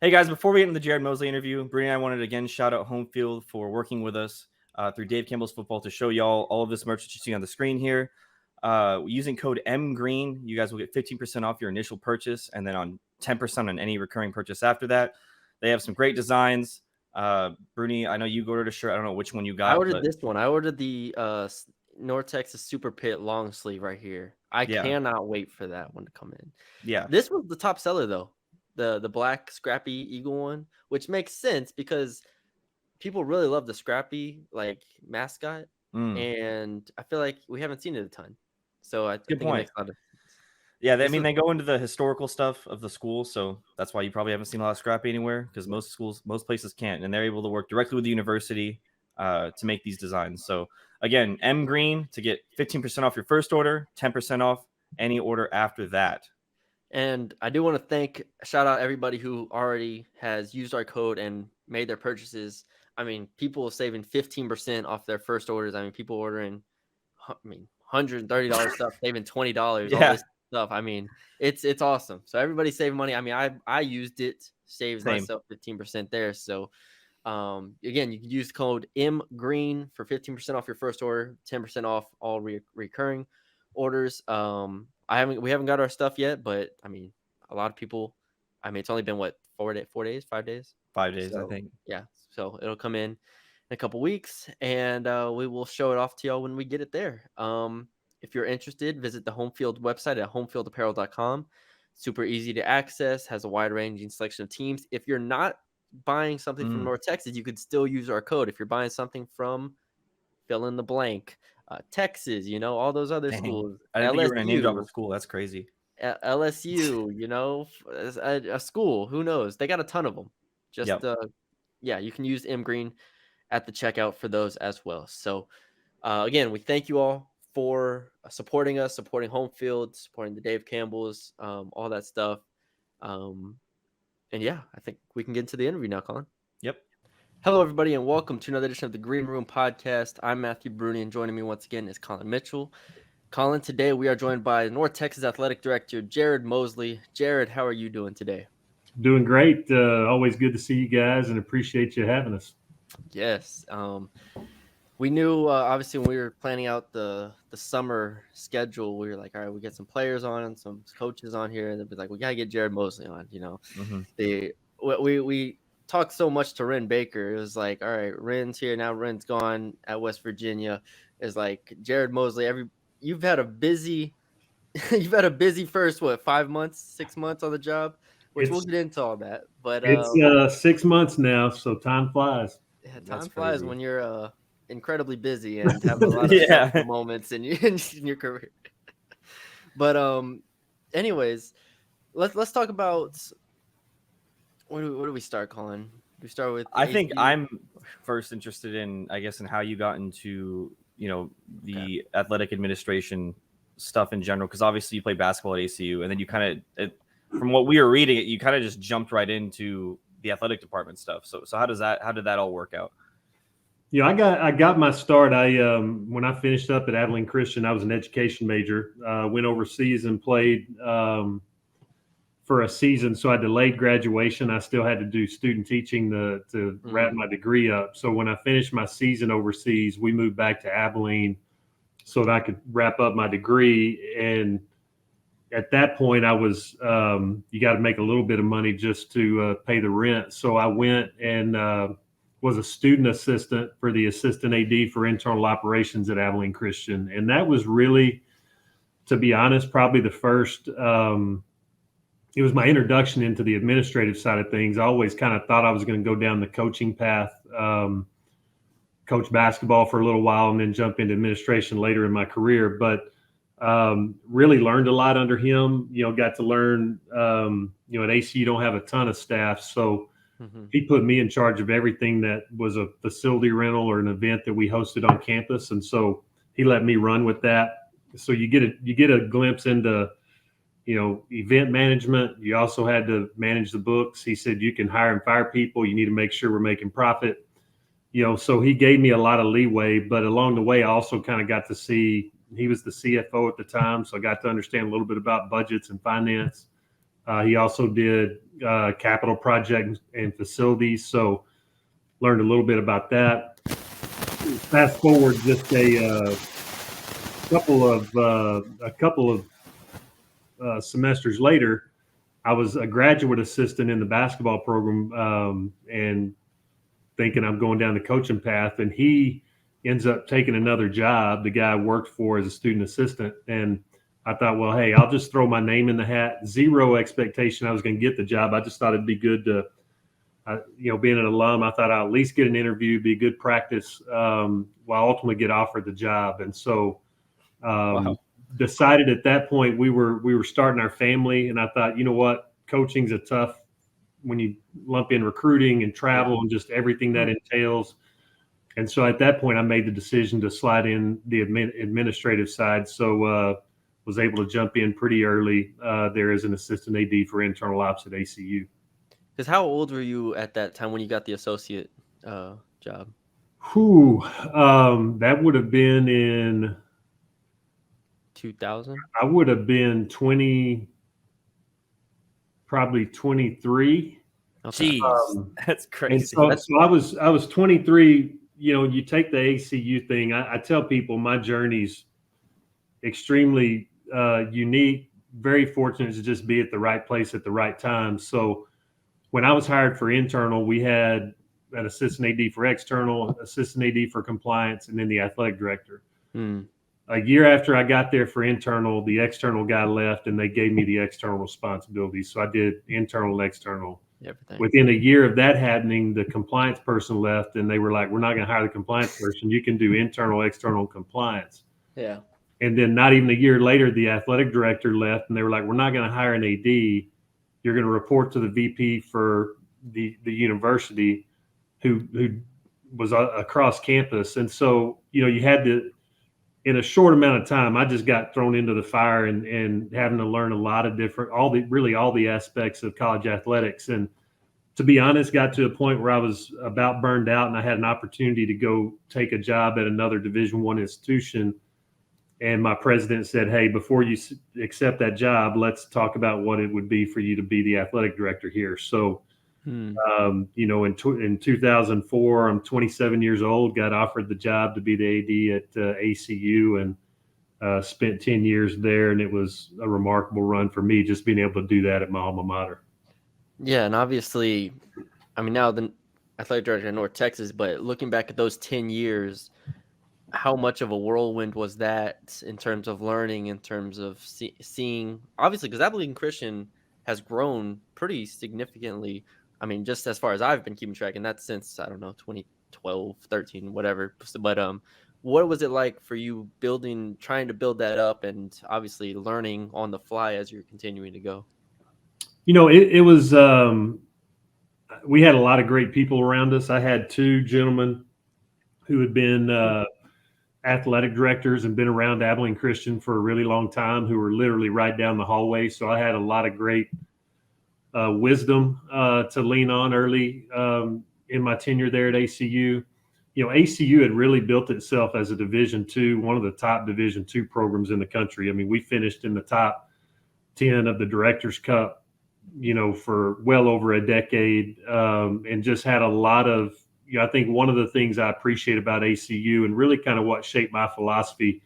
Hey guys, before we get into the Jared Mosley interview, Brittany and I wanted to again shout out Homefield for working with us through Dave Campbell's Football to show y'all all of this merch that you see on the screen here. Using code MGREEN, you guys will get 15% off your initial purchase and then on 10% on any recurring purchase after that. They have some great designs. Brittany, I know you ordered a shirt. I don't know which one you got. I ordered this one. I ordered the North Texas Super Pit long sleeve right here. I cannot wait for that one to come in. Yeah. This was the top seller though. The black Scrappy Eagle one, which makes sense because people really love the Scrappy like mascot, and I feel like we haven't seen it a ton. So I think it makes a lot of sense. Yeah, they go into the historical stuff of the school, so that's why you probably haven't seen a lot of Scrappy anywhere because most places can't, and they're able to work directly with the university to make these designs. So again, M Green to get 15% off your first order, 10% off any order after that. And I do want to shout out everybody who already has used our code and made their purchases. I mean, people saving 15% off their first orders. I mean, people ordering, $130 stuff, saving $20. Yeah. All this stuff. I mean, it's awesome. So everybody's saving money. I mean, I used it, saved myself 15% there. So again, you can use code MGREEN for 15% off your first order, 10% off all recurring orders. We haven't got our stuff yet, but I mean, a lot of people. I mean, it's only been 5 days? 5 days, I think. Yeah, so it'll come in a couple weeks, and we will show it off to y'all when we get it there. If you're interested, visit the Homefield website at homefieldapparel.com. Super easy to access, has a wide-ranging selection of teams. If you're not buying something from North Texas, you could still use our code. If you're buying something from fill in the blank, Texas, all those other schools. I didn't think you were going to name drop a school. That's crazy. LSU, a school. Who knows? They got a ton of them. You can use MGreen at the checkout for those as well. So, again, we thank you all for supporting us, supporting Homefield, supporting the Dave Campbells, all that stuff. And yeah, I think we can get into the interview now, Colin. Yep. Hello, everybody, and welcome to another edition of the Green Room Podcast. I'm Matthew Bruni, and joining me once again is Colin Mitchell. Colin, today we are joined by North Texas Athletic Director Jared Mosley. Jared, how are you doing today? Doing great. Always good to see you guys, and appreciate you having us. Yes. We knew, obviously, when we were planning out the summer schedule, we were like, all right, we get some players on and some coaches on here, and they'd be like, we got to get Jared Mosley on, We talked so much to Ren Baker. It was like, all right, Ren's here now. Ren's gone at West Virginia. It's like Jared Mosley. You've had a busy first 5 months, 6 months on the job, which we'll get into all that. But it's 6 months now, so time flies. Yeah, time flies when you're incredibly busy and have a lot of moments in your career. But anyways, let's talk about. Where do we start, Colin? We start with. I think I'm first interested in, I guess, in how you got into, the athletic administration stuff in general, because obviously you play basketball at ACU, and then you kind of, from what we were reading, you kind of just jumped right into the athletic department stuff. So how did that all work out? Yeah, I got my start. When I finished up at Abilene Christian, I was an education major. Went overseas and played for a season, so I delayed graduation. I still had to do student teaching to wrap my degree up. So when I finished my season overseas, we moved back to Abilene so that I could wrap up my degree. And at that point, I was you got to make a little bit of money just to pay the rent. So I went and was a student assistant for the assistant AD for internal operations at Abilene Christian. And that was really, to be honest, probably the first it was my introduction into the administrative side of things. I always kind of thought I was going to go down the coaching path, coach basketball for a little while, and then jump into administration later in my career. But really learned a lot under him. Got to learn. At ACU you don't have a ton of staff, so he put me in charge of everything that was a facility rental or an event that we hosted on campus, and so he let me run with that. So you get a glimpse into event management. You also had to manage the books. He said, you can hire and fire people. You need to make sure we're making profit. So he gave me a lot of leeway, but along the way, I also kind of got to see, he was the CFO at the time. So I got to understand a little bit about budgets and finance. He also did capital projects and facilities, so learned a little bit about that. Fast forward just a couple of semesters later, I was a graduate assistant in the basketball program, and thinking I'm going down the coaching path, and he ends up taking another job. The guy I worked for as a student assistant, and I thought, well, hey, I'll just throw my name in the hat. Zero expectation I was going to get the job. I just thought it'd be good to, being an alum, I thought I'll at least get an interview, be good practice, while ultimately get offered the job. And so, decided at that point we were starting our family, and I thought, you know what, coaching's a tough when you lump in recruiting and travel and just everything that entails. And so at that point, I made the decision to slide in the administrative side. So was able to jump in pretty early there as an assistant AD for internal ops at ACU. Because how old were you at that time when you got the associate job? That would have been in 2000. I would have been probably 23. Okay. Jeez, that's crazy. And so I was 23. You take the ACU thing. I tell people my journey's extremely unique. Very fortunate to just be at the right place at the right time. So when I was hired for internal, we had an assistant AD for external, assistant AD for compliance, and then the athletic director. A year after I got there for internal, the external guy left, and they gave me the external responsibilities. So I did internal and external. Everything. Within a year of that happening, the compliance person left, and they were like, we're not going to hire the compliance person. You can do internal, external compliance. Yeah. And then not even a year later, the athletic director left, and they were like, we're not going to hire an AD. You're going to report to the VP for the university who was across campus. And so, you had to, in a short amount of time, I just got thrown into the fire and having to learn a lot of different, all the aspects of college athletics. And to be honest, got to a point where I was about burned out, and I had an opportunity to go take a job at another Division I institution. And my president said, hey, before you accept that job, let's talk about what it would be for you to be the athletic director here. So, in 2004, I'm 27 years old, got offered the job to be the AD at ACU, and spent 10 years there. And it was a remarkable run for me, just being able to do that at my alma mater. Yeah. And obviously, I mean, now the athletic director in North Texas, but looking back at those 10 years, how much of a whirlwind was that in terms of learning, in terms of seeing, obviously, because Abilene Christian has grown pretty significantly. I mean, just as far as I've been keeping track, and that's since, I don't know, 2012, 13, whatever. But what was it like for you trying to build that up, and obviously learning on the fly as you're continuing to go? It was, we had a lot of great people around us. I had two gentlemen who had been athletic directors and been around Abilene Christian for a really long time, who were literally right down the hallway. So I had a lot of great wisdom to lean on early in my tenure there at ACU. ACU had really built itself as a Division II, one of the top Division II programs in the country. I mean, we finished in the top 10 of the Directors Cup, for well over a decade, and just had a lot of, I think one of the things I appreciate about ACU, and really kind of what shaped my philosophy,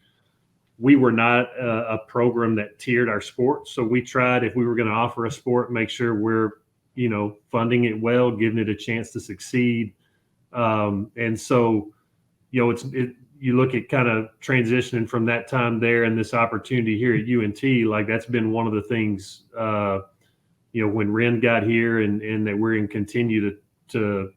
we were not a program that tiered our sport. So we tried, if we were going to offer a sport, make sure we're, funding it well, giving it a chance to succeed. And so, you look at kind of transitioning from that time there and this opportunity here at UNT, like that's been one of the things, when Ren got here and that we're going to continue to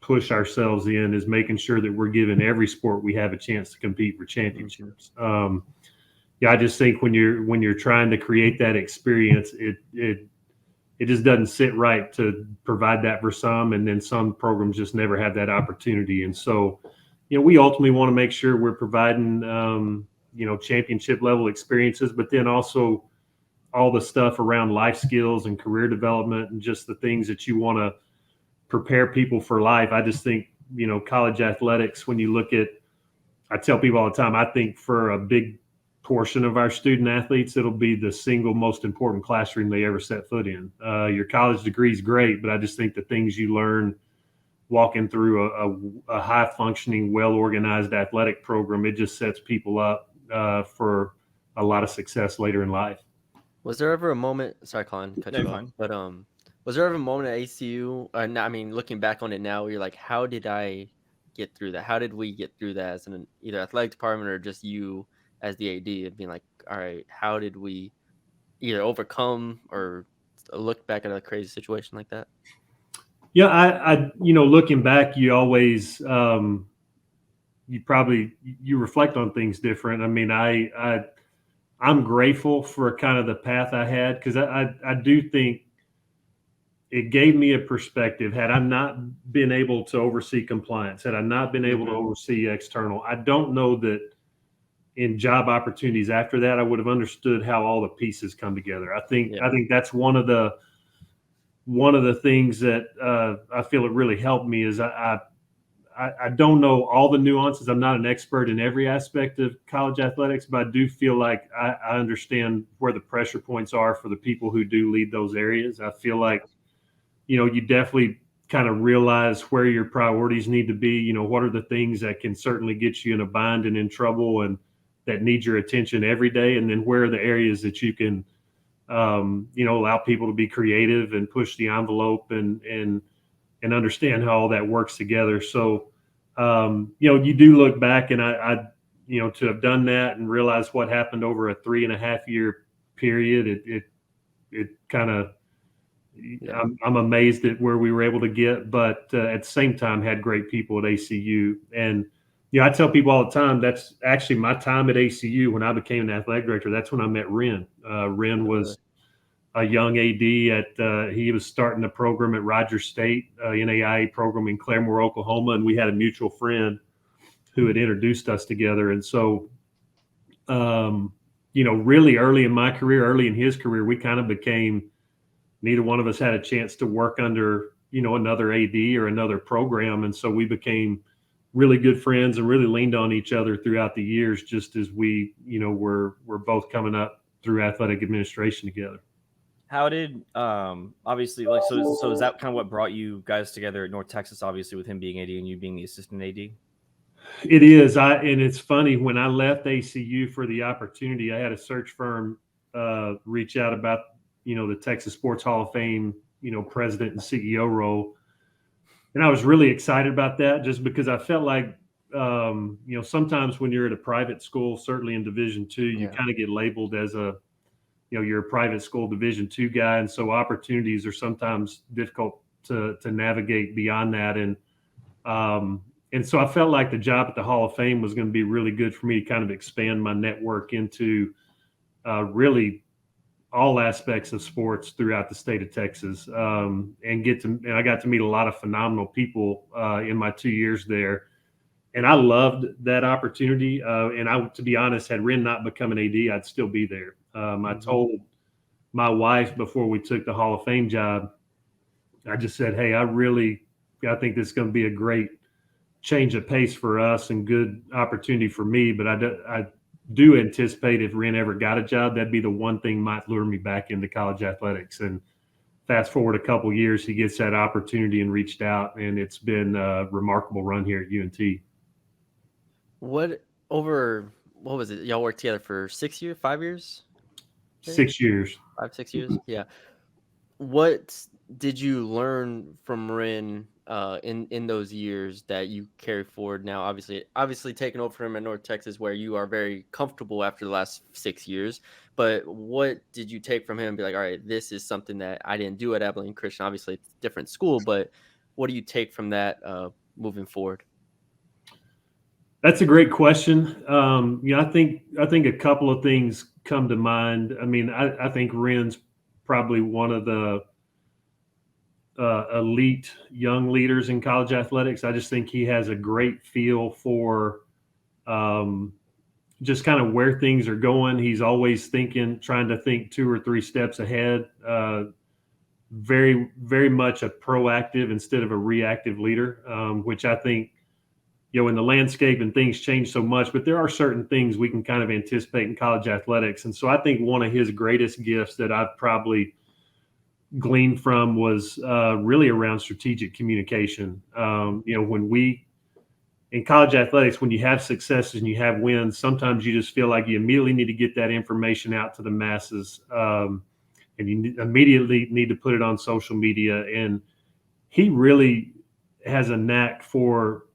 push ourselves in, is making sure that we're giving every sport we have a chance to compete for championships. I just think when you're trying to create that experience, it just doesn't sit right to provide that for some, and then some programs just never have that opportunity. And so, we ultimately want to make sure we're providing, championship level experiences, but then also all the stuff around life skills and career development and just the things that you want to prepare people for life. I just think, college athletics, when you look at, I tell people all the time, I think for a big portion of our student athletes, it'll be the single most important classroom they ever set foot in. Your college degree is great, but I just think the things you learn walking through a high functioning, well organized athletic program, it just sets people up for a lot of success later in life. Was there ever a moment? Sorry, Colin, cut No, you you're off. fine. But was there ever a moment at ACU? I mean, looking back on it now, where you're like, how did I get through that? How did we get through that as an either athletic department or just you as the AD? And being like, all right, how did we either overcome or look back at a crazy situation like that? Yeah, I looking back, you always you reflect on things different. I mean, I'm grateful for kind of the path I had, because I do think it gave me a perspective. Had I not been able to oversee compliance, had I not been able to oversee external, I don't know that in job opportunities after that I would have understood how all the pieces come together. I think that's one of the things that I feel it really helped me is I don't know all the nuances. I'm not an expert in every aspect of college athletics, but I do feel like I understand where the pressure points are for the people who do lead those areas. I feel like, you definitely kind of realize where your priorities need to be. What are the things that can certainly get you in a bind and in trouble and that need your attention every day? And then where are the areas that you can, allow people to be creative and push the envelope and understand how all that works together. So, you do look back, and I to have done that and realize what happened over a 3.5 year period, it kind of, I'm amazed at where we were able to get, but at the same time had great people at ACU. And, I tell people all the time, that's actually my time at ACU when I became an athletic director. That's when I met Ren. Ren was a young AD he was starting a program at Rogers State, NAIA program in Claremore, Oklahoma. And we had a mutual friend who had introduced us together. And so, really early in my career, early in his career, we kind of became, neither one of us had a chance to work under, another AD or another program. And so we became really good friends and really leaned on each other throughout the years, just as we, we're both coming up through athletic administration together. How did obviously, like, so is that kind of what brought you guys together at North Texas, obviously, with him being AD and you being the assistant AD? It is. And it's funny, when I left ACU for the opportunity, I had a search firm reach out about, the Texas Sports Hall of Fame, president and CEO role. And I was really excited about that, just because I felt like, sometimes when you're at a private school, certainly in Division II, you kind of get labeled as you're a private school Division II guy. And so opportunities are sometimes difficult to navigate beyond that. And so I felt like the job at the Hall of Fame was going to be really good for me to kind of expand my network into really all aspects of sports throughout the state of Texas, and I got to meet a lot of phenomenal people in my 2 years there. And I loved that opportunity. And to be honest, had Ren not become an AD, I'd still be there. I told my wife before we took the Hall of Fame job, I just said, hey, I think this is going to be a great change of pace for us and good opportunity for me. But I do anticipate if Ren ever got a job, that'd be the one thing might lure me back into college athletics. And fast forward a couple years, he gets that opportunity and reached out, and it's been a remarkable run here at UNT. What was it? Y'all worked together for 6 years, 5 years? 6 years. 5, 6 years? Yeah. What did you learn from Ren in those years that you carry forward now? Obviously taking over from him at North Texas, where you are very comfortable after the last 6 years. But what did you take from him and be like, all right, this is something that I didn't do at Abilene Christian? Obviously, it's a different school, but what do you take from that moving forward? That's a great question. I think a couple of things come to mind. I mean, I think Ren's probably one of the elite young leaders in college athletics. I just think he has a great feel for just kind of where things are going. He's always trying to think 2 or 3 steps ahead. Very, very much a proactive instead of a reactive leader, which I think in the landscape and things change so much, but there are certain things we can kind of anticipate in college athletics. And so I think one of his greatest gifts that I've probably gleaned from was really around strategic communication. In college athletics, when you have successes and you have wins, sometimes you just feel like you immediately need to get that information out to the masses. And you immediately need to put it on social media. And he really has a knack for,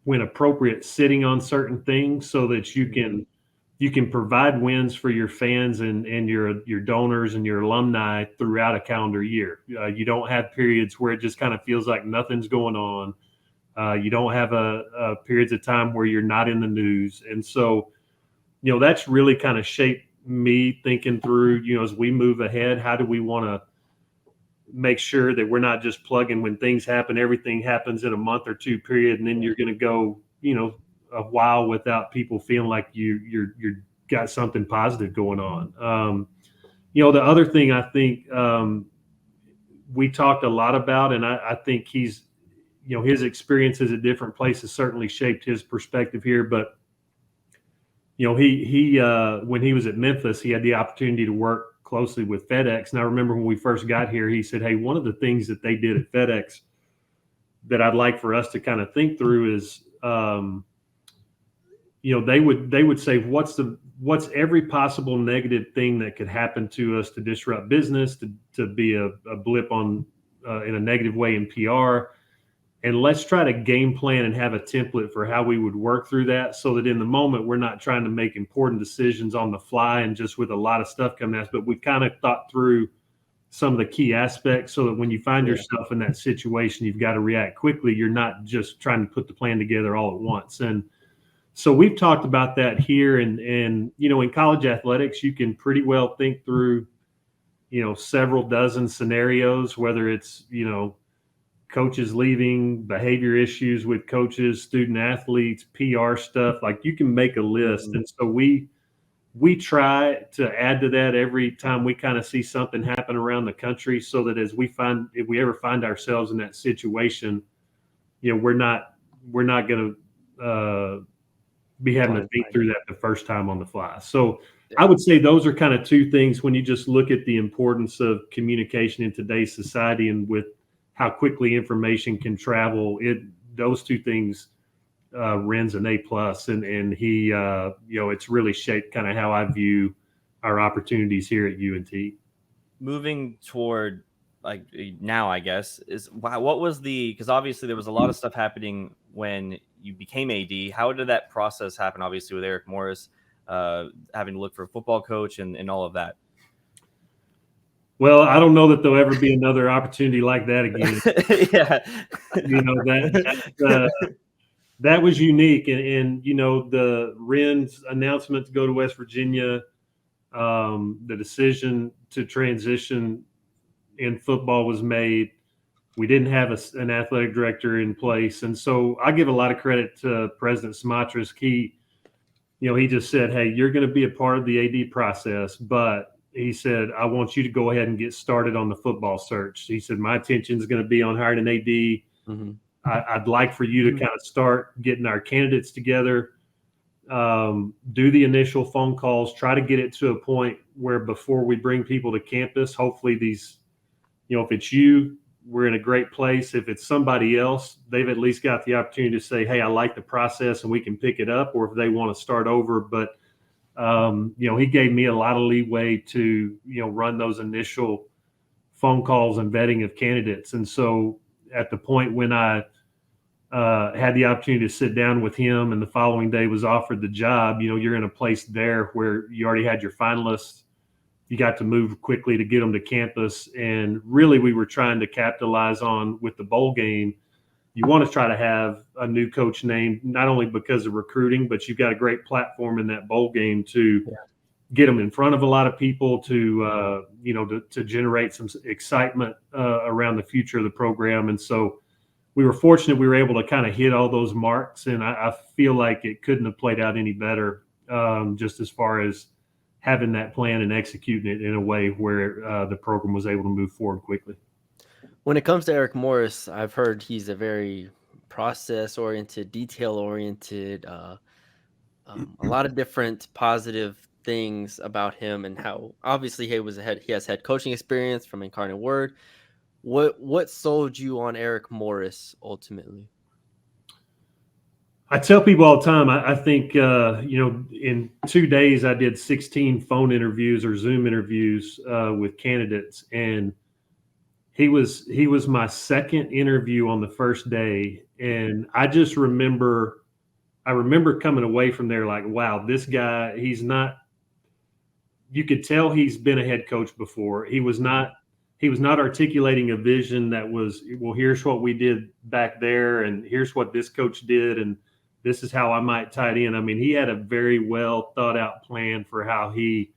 when appropriate, sitting on certain things so that you can provide wins for your fans and your donors and your alumni throughout a calendar year. You don't have periods where it just kind of feels like nothing's going on. You don't have a periods of time where you're not in the news. And so, that's really kind of shaped me thinking through, as we move ahead, how do we want to make sure that we're not just plugging when things happen, everything happens in a month or two period, and then you're going to go, a while without people feeling like you're got something positive going on. The other thing I think we talked a lot about, and I think he's, his experiences at different places certainly shaped his perspective here. But, he when he was at Memphis, he had the opportunity to work closely with FedEx. And I remember when we first got here, he said, hey, one of the things that they did at FedEx that I'd like for us to kind of think through is, they would say, what's every possible negative thing that could happen to us to disrupt business, to be a blip on in a negative way in PR. And let's try to game plan and have a template for how we would work through that, so that in the moment, we're not trying to make important decisions on the fly and just with a lot of stuff coming at us, but we kind of thought through some of the key aspects so that when you find yourself in that situation, you've got to react quickly. You're not just trying to put the plan together all at once. And so we've talked about that here. And in college athletics, you can pretty well think through, several dozen scenarios, whether it's, coaches leaving, behavior issues with coaches, student athletes, PR stuff. Like, you can make a list. And so we try to add to that every time we kind of see something happen around the country, so that if we ever find ourselves in that situation, we're not going to be having to think through that the first time on the fly. So I would say those are kind of two things when you just look at the importance of communication in today's society, and with how quickly information can travel. Those two things, Ren's an A+, and he, it's really shaped kind of how I view our opportunities here at UNT. Moving toward like now, I guess, what was because obviously there was a lot of stuff happening when you became AD. How did that process happen? Obviously with Eric Morris, having to look for a football coach and all of that. Well, I don't know that there'll ever be another opportunity like that again. That was unique. And the Ren's announcement to go to West Virginia, the decision to transition in football was made. We didn't have an athletic director in place. And so I give a lot of credit to President Sumatras. He just said, hey, you're going to be a part of the AD process, but he said, I want you to go ahead and get started on the football search. He said, my attention is going to be on hiring an AD. Mm-hmm. I'd like for you to kind of start getting our candidates together, do the initial phone calls, try to get it to a point where before we bring people to campus, hopefully these, if it's you, we're in a great place. If it's somebody else, they've at least got the opportunity to say, hey, I like the process and we can pick it up, or if they want to start over. But he gave me a lot of leeway to, run those initial phone calls and vetting of candidates. And so at the point when I had the opportunity to sit down with him and the following day was offered the job, you're in a place there where you already had your finalists. You got to move quickly to get them to campus. And really we were trying to capitalize on, with the bowl game, you want to try to have a new coach named, not only because of recruiting, but you've got a great platform in that bowl game to get them in front of a lot of people, to generate some excitement around the future of the program. And so we were fortunate we were able to kind of hit all those marks. And I feel like it couldn't have played out any better, just as far as having that plan and executing it in a way where the program was able to move forward quickly. When it comes to Eric Morris, I've heard he's a very process oriented, detail oriented, a lot of different positive things about him, and how obviously he has head coaching experience from Incarnate Word. What sold you on Eric Morris ultimately? I tell people all the time, I think, in 2 days I did 16 phone interviews or Zoom interviews with candidates, and he was my second interview on the first day. And I remember coming away from there like, wow, this guy, you could tell he's been a head coach before. He was not articulating a vision that was, well, here's what we did back there, and here's what this coach did, and this is how I might tie it in. I mean, he had a very well thought out plan for how he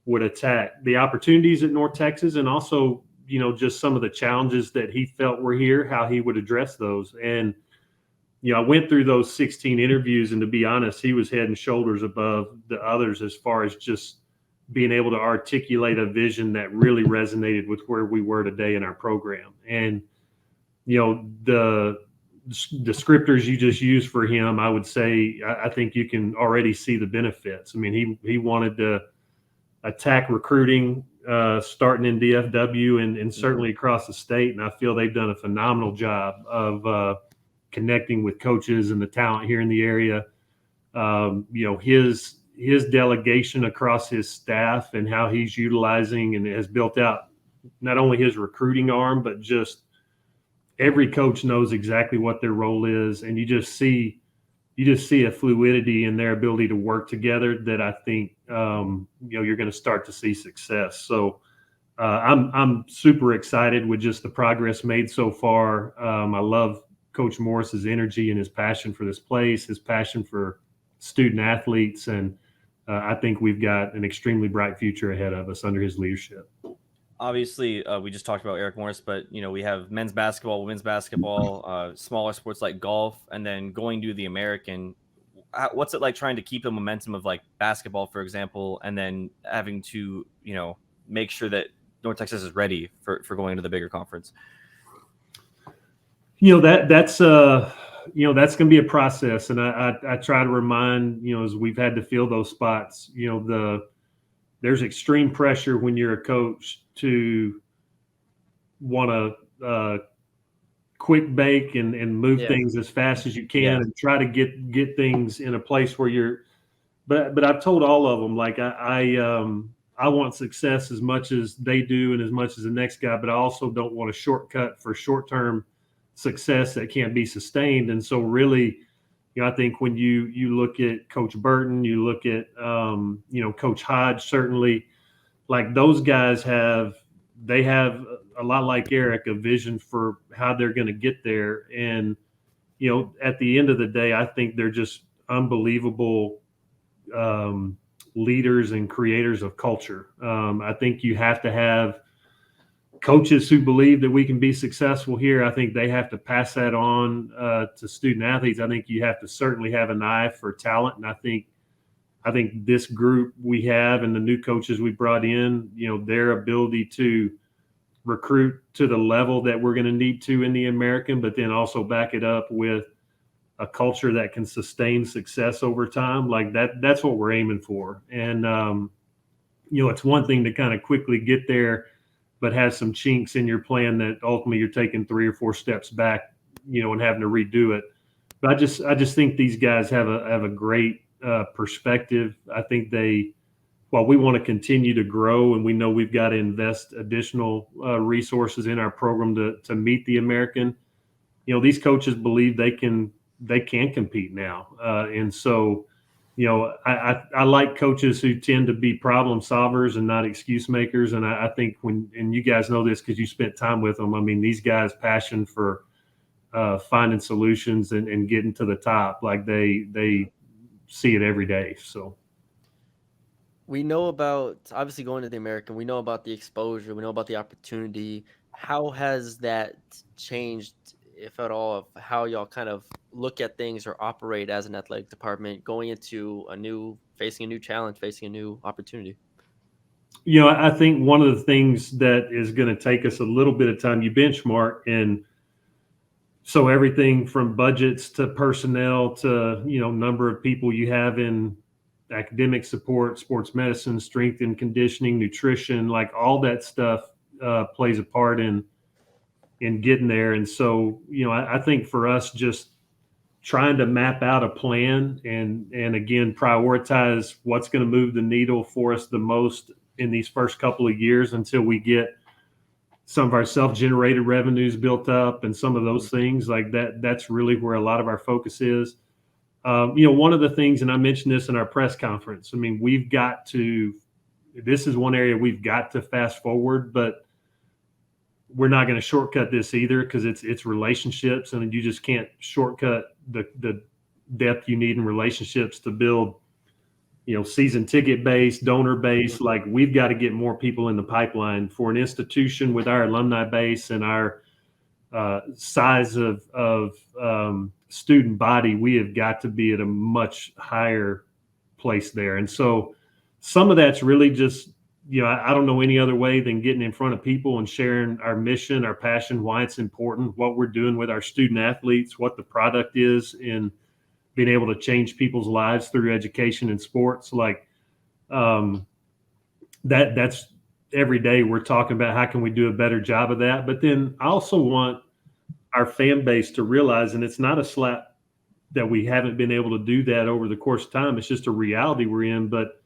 would attack the opportunities at North Texas, and also, just some of the challenges that he felt were here, how he would address those. And, I went through those 16 interviews, and to be honest, he was head and shoulders above the others as far as just being able to articulate a vision that really resonated with where we were today in our program. And, the descriptors you just used for him, I would say, I think you can already see the benefits. I mean, he wanted to attack recruiting, starting in DFW and certainly across the state. And I feel they've done a phenomenal job of connecting with coaches and the talent here in the area. His delegation across his staff and how he's utilizing and has built out not only his recruiting arm, but just every coach knows exactly what their role is. And you just see a fluidity in their ability to work together that I think, you're going to start to see success. So I'm super excited with just the progress made so far. I love Coach Morris's energy and his passion for this place, his passion for student athletes. And I think we've got an extremely bright future ahead of us under his leadership. Obviously, we just talked about Eric Morris, but we have men's basketball, women's basketball, smaller sports like golf, and then going to the American. What's it like trying to keep the momentum of like basketball, for example, and then having to make sure that North Texas is ready for going into the bigger conference? That's going to be a process, and I try to remind as we've had to fill those spots. There's extreme pressure when you're a coach to want to quick bake and move things as fast as you can and try to get things in a place where you're. But I've told all of them, like I want success as much as they do and as much as the next guy, but I also don't want a shortcut for short-term success that can't be sustained. And so really, I think when you look at Coach Burton, you look at Coach Hodge, certainly, like those guys have a lot like Eric, a vision for how they're going to get there. And at the end of the day, I think they're just unbelievable leaders and creators of culture. I think you have to have coaches who believe that we can be successful here. I think they have to pass that on to student athletes. I think you have to certainly have an eye for talent. And I think this group we have and the new coaches we brought in, their ability to recruit to the level that we're going to need to in the American, but then also back it up with a culture that can sustain success over time. Like that's what we're aiming for. And, it's one thing to kind of quickly get there, but have some chinks in your plan that ultimately you're taking 3 or 4 steps back, and having to redo it. But I just think these guys have a great perspective. I think while we want to continue to grow and we know we've got to invest additional resources in our program to meet the American, these coaches believe they can compete now. And so, I like coaches who tend to be problem solvers and not excuse makers. And I think and you guys know this because you spent time with them. I mean, these guys' passion for finding solutions and getting to the top, like they see it every day. So we know about obviously going to the American. We know about the exposure. We know about the opportunity. How has that changed, if at all, of how y'all kind of look at things or operate as an athletic department going into facing a new challenge, facing a new opportunity? I think one of the things that is going to take us a little bit of time, you benchmark, and So everything from budgets to personnel to, number of people you have in academic support, sports medicine, strength and conditioning, nutrition, like all that stuff plays a part in getting there. And so, I think for us, just trying to map out a plan and again, prioritize what's going to move the needle for us the most in these first couple of years until we get some of our self-generated revenues built up and some of those things like that. That's really where a lot of our focus is. One of the things, and I mentioned this in our press conference, I mean, this is one area we've got to fast forward, but we're not going to shortcut this either because it's relationships, and you just can't shortcut the depth you need in relationships to build, season ticket base, donor base. Like we've got to get more people in the pipeline for an institution with our alumni base and our size of student body. We have got to be at a much higher place there. And so some of that's really just, I don't know any other way than getting in front of people and sharing our mission, our passion, why it's important, what we're doing with our student athletes, what the product is, and being able to change people's lives through education and sports. Like that's every day we're talking about how can we do a better job of that. But then I also want our fan base to realize, and it's not a slap that we haven't been able to do that over the course of time. It's just a reality we're in, but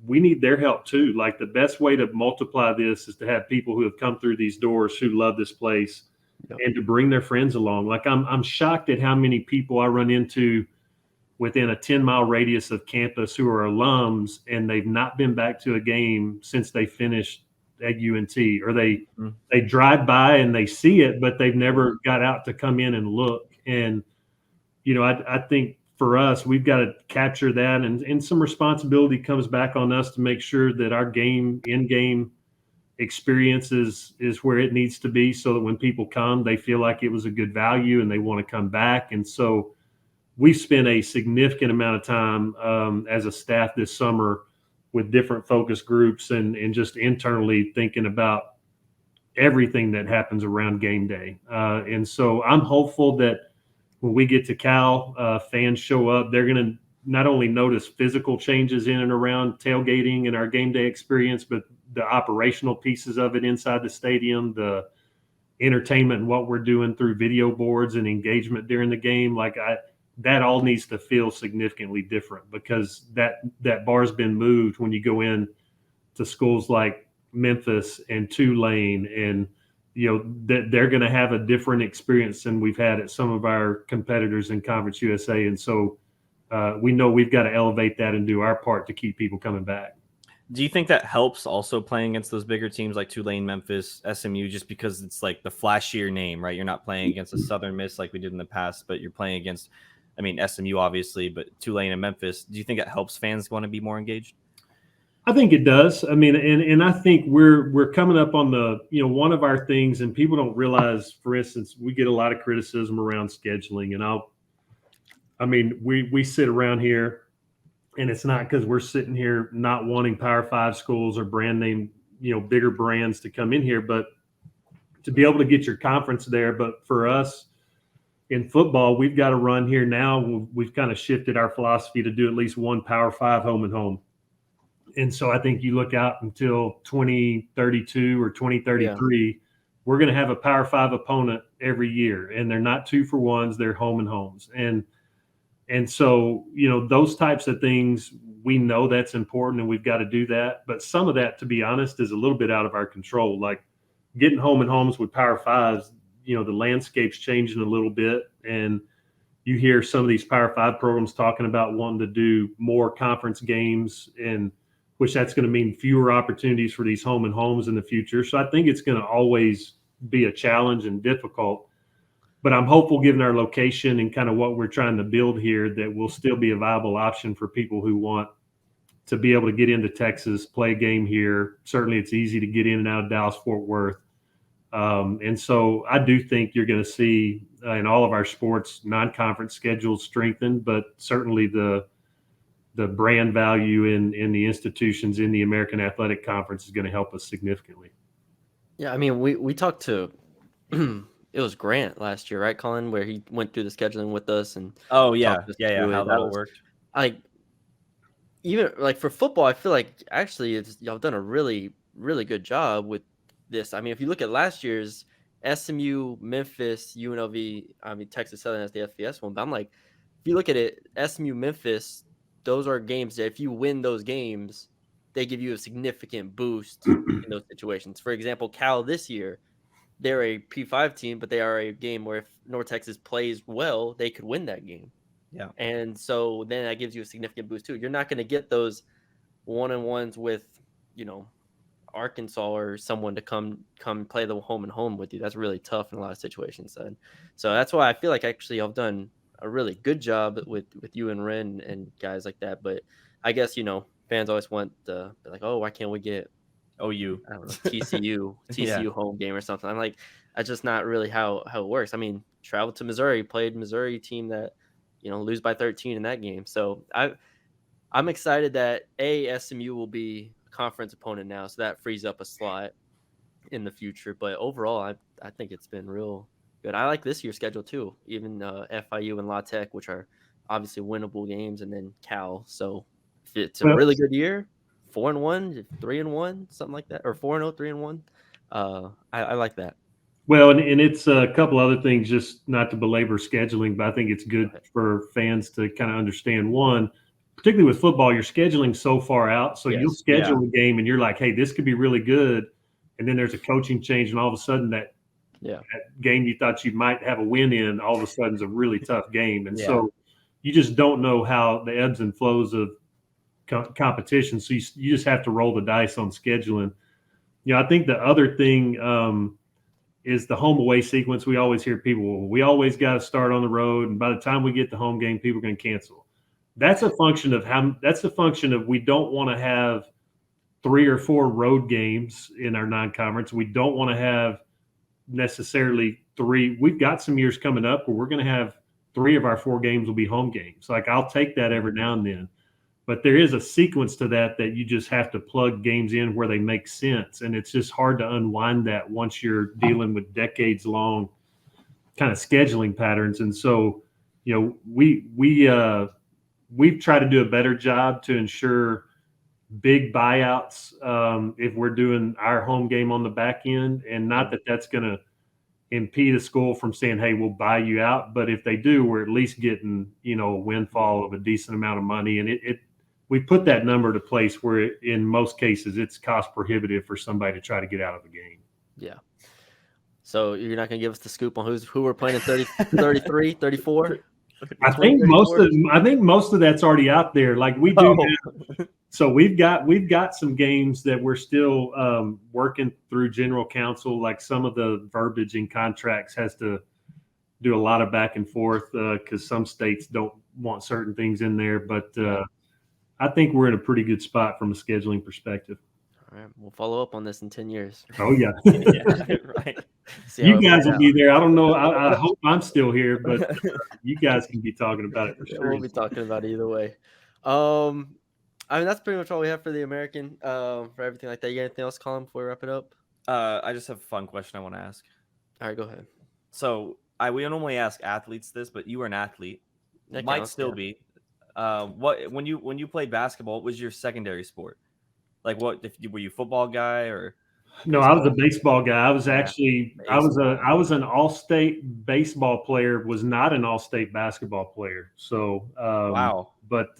we need their help too. Like the best way to multiply this is to have people who have come through these doors who love this place and to bring their friends along. Like I'm shocked at how many people I run into within a 10-mile radius of campus who are alums and they've not been back to a game since they finished at UNT, or they drive by and they see it, but they've never got out to come in and look. And, I think for us, we've got to capture that, and some responsibility comes back on us to make sure that our in-game experience is where it needs to be so that when people come, they feel like it was a good value and they want to come back. And so we've spent a significant amount of time as a staff this summer with different focus groups and just internally thinking about everything that happens around game day. And so I'm hopeful that when we get to Cal, fans show up, they're going to not only notice physical changes in and around tailgating and our game day experience, but the operational pieces of it inside the stadium, the entertainment and what we're doing through video boards and engagement during the game. That all needs to feel significantly different because that bar's been moved when you go in to schools like Memphis and Tulane, and that they're going to have a different experience than we've had at some of our competitors in Conference USA. And so we know we've got to elevate that and do our part to keep people coming back. Do you think that helps also playing against those bigger teams like Tulane, Memphis, SMU, just because it's like the flashier name, right? You're not playing against a Southern Miss like we did in the past, but you're playing against, SMU obviously, but Tulane and Memphis. Do you think it helps fans want to be more engaged? I think it does. And I think we're coming up on the, one of our things, and people don't realize, for instance, we get a lot of criticism around scheduling, and we sit around here, and it's not because we're sitting here not wanting Power 5 schools or brand name, bigger brands to come in here, but to be able to get your conference there. But for us in football, we've got to run here now. We've kind of shifted our philosophy to do at least one Power 5 home and home. And so I think you look out until 2032 or 2033, we're going to have a Power 5 opponent every year, and they're not 2-for-1s, they're home and homes. And so, those types of things, we know that's important and we've got to do that. But some of that, to be honest, is a little bit out of our control. Like getting home and homes with Power 5s, the landscape's changing a little bit. And you hear some of these Power 5 programs talking about wanting to do more conference games, and which that's going to mean fewer opportunities for these home and homes in the future. So I think it's going to always be a challenge and difficult. But I'm hopeful, given our location and kind of what we're trying to build here, that we'll still be a viable option for people who want to be able to get into Texas, play a game here. Certainly it's easy to get in and out of Dallas-Fort Worth. And so I do think you're going to see in all of our sports non-conference schedules strengthen, but certainly the brand value in the institutions in the American Athletic Conference is going to help us significantly. Yeah, we talked to it was Grant last year, right, Colin, where he went through the scheduling with us and Oh yeah, talked us yeah, through how it. that all worked. Like even like for football, I feel like actually y'all done a really, really good job with this. I mean, if you look at last year's SMU, Memphis, UNLV, I mean Texas Southern as the FBS one, but I'm like, if you look at it, SMU, Memphis, those are games that if you win those games, they give you a significant boost in those situations. For example, Cal this year, they're a P5 team, but they are a game where if North Texas plays well, they could win that game. Yeah. And so then that gives you a significant boost too. You're not going to get those one-on-ones with, Arkansas or someone to come play the home and home with you. That's really tough in a lot of situations. And so that's why I feel like actually I've done a really good job with you and Ren and guys like that. But I guess, fans always want the like, oh, why can't we get OU. I don't know, TCU Yeah. home game or something. I'm like, that's just not really how it works. I mean, traveled to Missouri, played Missouri team that, lose by 13 in that game. So I'm excited that SMU will be a conference opponent now, so that frees up a slot in the future. But overall, I think it's been real good. I like this year's schedule too, even FIU and La Tech, which are obviously winnable games, and then Cal. So if it's a really good year, 4-1, 3-1, something like that, or 4-0, 3-1. I like that. Well, and it's a couple other things, just not to belabor scheduling, but I think it's good for fans to kind of understand. One, particularly with football, you're scheduling so far out. So you'll schedule a game and you're like, hey, this could be really good. And then there's a coaching change, and all of a sudden that game you thought you might have a win in, all of a sudden is a really tough game. And so you just don't know how the ebbs and flows of competition. So you just have to roll the dice on scheduling. I think the other thing is the home away sequence. We always hear people, we always got to start on the road, and by the time we get the home game, people are going to cancel. That's a function of we don't want to have 3 or 4 road games in our non-conference. We don't want to have necessarily 3. We've got some years coming up where we're going to have 3 of our 4 games will be home games. Like, I'll take that every now and then. But there is a sequence to that you just have to plug games in where they make sense. And it's just hard to unwind that once you're dealing with decades-long kind of scheduling patterns. And so, we've tried to do a better job to ensure big buyouts if we're doing our home game on the back end. And not that that's going to impede a school from saying, hey, we'll buy you out. But if they do, we're at least getting, a windfall of a decent amount of money. And we put that number to place where in most cases it's cost prohibitive for somebody to try to get out of the game. Yeah. So you're not going to give us the scoop on who we're playing in 33, 34? I think most of that's already out there. Like we do have, so we've got some games that we're still working through general counsel. Like some of the verbiage in contracts has to do a lot of back and forth because some states don't want certain things in there. But I think we're in a pretty good spot from a scheduling perspective. All right, we'll follow up on this in 10 years. Oh yeah, right. You guys will be there. I don't know. I hope I'm still here, but you guys can be talking about it for sure. We'll be talking about it either way. I mean, that's pretty much all we have for the American, for everything like that. You got anything else, Colin, before we wrap it up? I just have a fun question I want to ask. All right, go ahead. So we normally ask athletes this, but you were an athlete. Might still be. When you played basketball, what was your secondary sport? Like were you a football guy or? No, I was a baseball guy. I was actually I was an all-state baseball player. Was not an all-state basketball player. So wow. But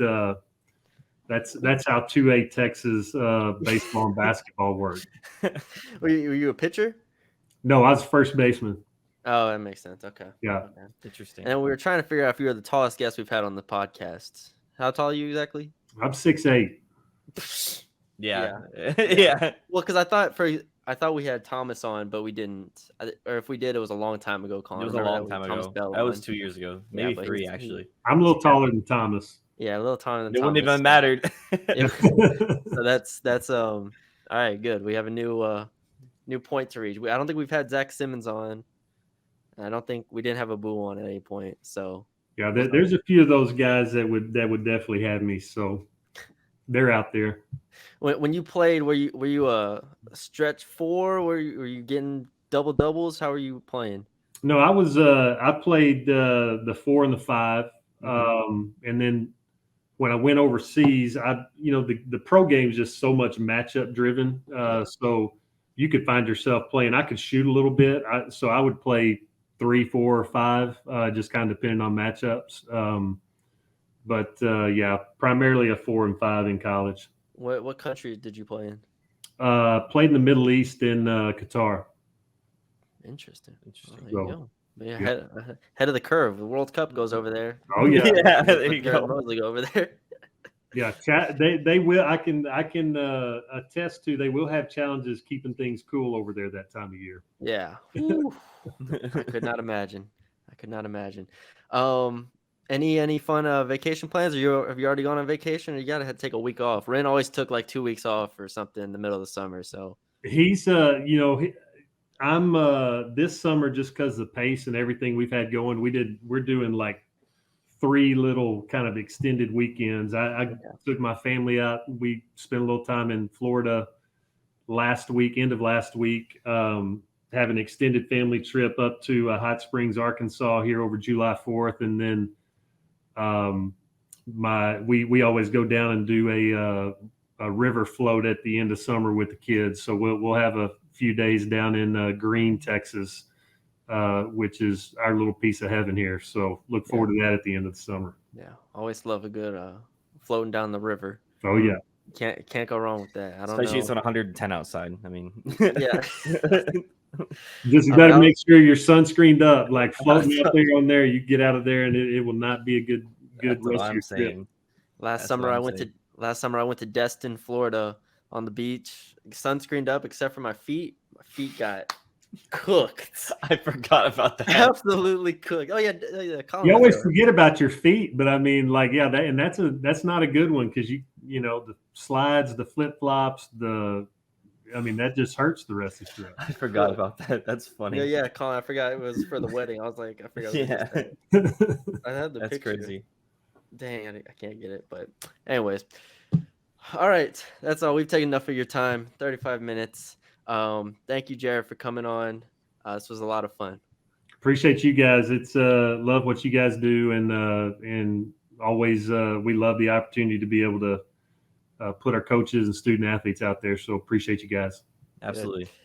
that's how 2A Texas baseball and basketball work. Were you a pitcher? No, I was first baseman. Oh, that makes sense. Okay. Yeah. Okay. Interesting. And we were trying to figure out if you were the tallest guest we've had on the podcast. How tall are you exactly? I'm 6'8". Yeah. Well, because I thought we had Thomas on, but we didn't. Or if we did, it was a long time ago. Colin. It was a long time ago. That was 2 years ago, maybe 3 actually. I'm a little taller than Thomas. Yeah, a little taller than It Thomas. wouldn't even mattered. So that's all right. Good. We have a new point to reach. I don't think we've had Zach Simmons on. I don't think we didn't have a Boo on at any point. So yeah, there's a few of those guys that would definitely have me. So they're out there. When you played, were you a stretch 4? Were you getting double doubles? How were you playing? No, I played the 4 and the 5, and then when I went overseas, the pro game is just so much matchup driven. So you could find yourself playing. I could shoot a little bit, so I would play 3, 4, or 5, just kind of depending on matchups. But primarily a 4 and 5 in college. What country did you play in? Played in the Middle East in Qatar. Interesting. Interesting. There you go. Yeah, head of the curve. The World Cup goes over there. Oh yeah, yeah. There you Jared go. Mosley go over there. Yeah, they will. I can attest to they will have challenges keeping things cool over there that time of year. Yeah. I could not imagine. Any fun vacation plans? Have you already gone on vacation, or you gotta take a week off? Ren always took like 2 weeks off or something in the middle of the summer. So He's I'm this summer, just because the pace and everything we've had going, we're doing like 3 little kind of extended weekends. I took my family out. We spent a little time in Florida end of last week. Have an extended family trip up to Hot Springs, Arkansas here over July 4th. And then we always go down and do a river float at the end of summer with the kids. So we'll have a few days down in Green, Texas, which is our little piece of heaven here. So look forward to that at the end of the summer. yeah, always love a good floating down the river. Oh yeah, can't go wrong with that. I don't Especially know. it's on 110 outside. I mean, Yeah. just got to make sure you're sunscreened up. Like floating out there on there, you get out of there, and it will not be a good That's what rest of I'm your trip. saying. Last summer I went to Destin, Florida, on the beach, sunscreened up except for my feet. My feet got cooked. I forgot about that. Absolutely cooked. Oh yeah, Colin, You always forget about your feet, but I mean, like, yeah, that's not a good one, because the slides, the flip flops, that just hurts the rest of the trip. I forgot about that. That's funny. Yeah, Colin, I forgot it was for the wedding. I was like, I forgot. Yeah. I had the That's picture. crazy. Dang, I can't get it. But anyways, all right, that's all. We've taken enough of your time. 35 minutes. Thank you, Jared, for coming on. This was a lot of fun. Appreciate you guys. It's love what you guys do, and always we love the opportunity to be able to put our coaches and student athletes out there. So appreciate you guys. Absolutely.